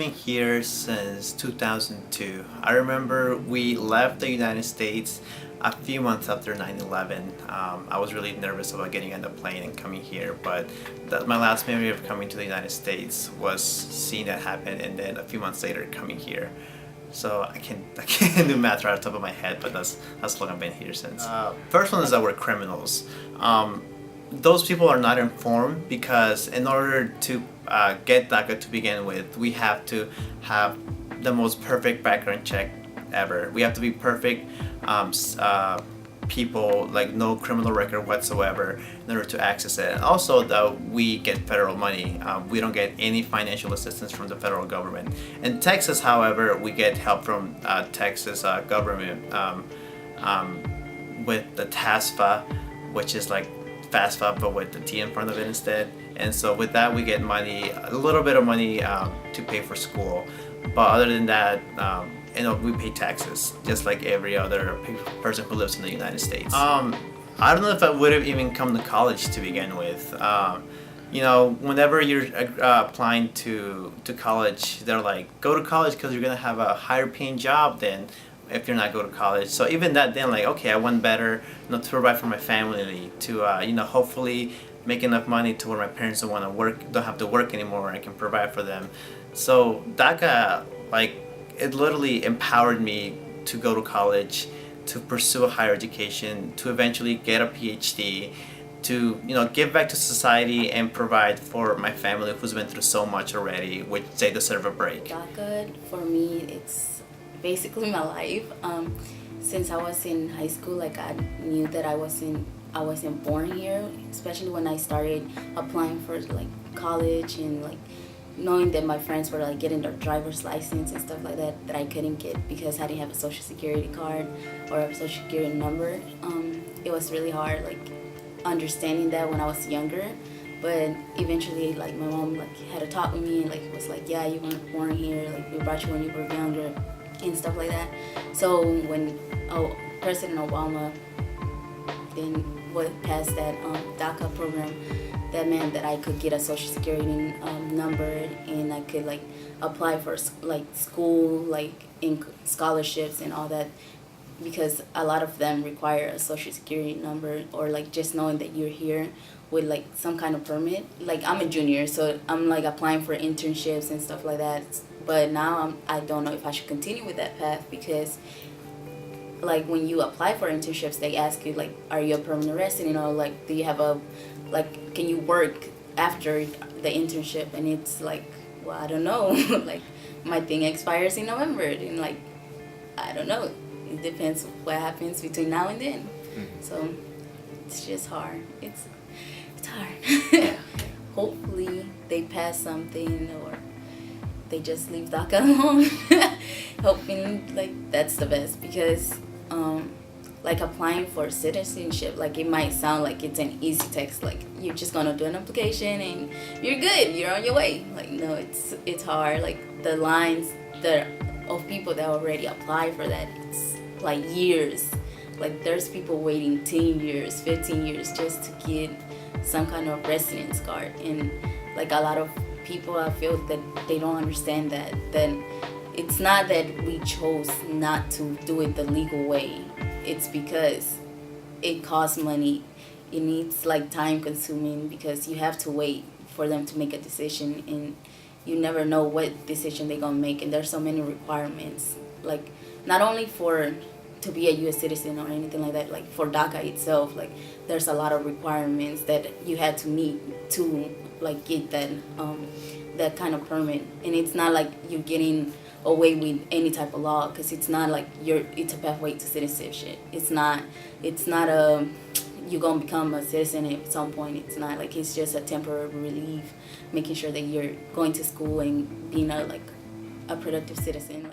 Been here since 2002. I remember we left the United States a few months after 9/11. I was really nervous about getting on the plane and coming here, but my last memory of coming to the United States was seeing that happen, and then a few months later coming here. So I can't do math right off the top of my head, but that's how long I've been here since. First one is that we're criminals. Those people are not informed because in order to get DACA to begin with, we have to have the most perfect background check ever. We have to be perfect people, like no criminal record whatsoever, in order to access it. And also that we get federal money. We don't get any financial assistance from the federal government. In Texas, however, we get help from Texas government with the TASFA, which is like FAFSA but with the T in front of it instead. And so with that we get money, a little bit of money to pay for school. But other than that, we pay taxes just like every other person who lives in the United States. I don't know if I would have even come to college to begin with. Whenever you're applying to college, they're like, go to college because you're gonna have a higher paying job than if you're not going to college. So even that, then like, okay, I want better, to provide for my family, to hopefully make enough money to where my parents don't have to work anymore, I can provide for them. So DACA, it literally empowered me to go to college, to pursue a higher education, to eventually get a PhD, to give back to society and provide for my family who's been through so much already, which they deserve a break. DACA for me, it's basically my life. Since I was in high school, I knew that I wasn't born here, especially when I started applying for college and knowing that my friends were getting their driver's license and stuff like that I couldn't get because I didn't have a social security card or a social security number. It was really hard understanding that when I was younger, but eventually my mom had a talk with me and was like, yeah, you weren't born here, we brought you when you were younger and stuff like that. So when President Obama then passed that DACA program, that meant that I could get a social security number and I could apply for school in scholarships and all that, because a lot of them require a social security number or just knowing that you're here with some kind of permit. I'm a junior, so I'm applying for internships and stuff like that. But now I don't know if I should continue with that path, because when you apply for internships, they ask you are you a permanent resident, or do you have a can you work after the internship? And it's well, I don't know. My thing expires in November, and I don't know. It depends what happens between now and then. So it's just hard. It's hard. Hopefully they pass something, or they just leave DACA alone. Hoping that's the best, because applying for citizenship, it might sound like it's an easy text, you're just gonna do an application and you're good, you're on your way. No, it's hard. The lines of people that already apply for that, it's years. There's people waiting 10 years, 15 years just to get some kind of residence card. And a lot of people, I feel that they don't understand that it's not that we chose not to do it the legal way. It's because it costs money. It needs time consuming, because you have to wait for them to make a decision, and you never know what decision they're gonna make. And there's so many requirements, not only to be a U.S. citizen or anything like that, for DACA itself, there's a lot of requirements that you had to meet to get that kind of permit. And it's not you're getting away with any type of law, because it's not it's a pathway to citizenship. It's not you're gonna become a citizen at some point. It's not it's just a temporary relief, making sure that you're going to school and being a productive citizen.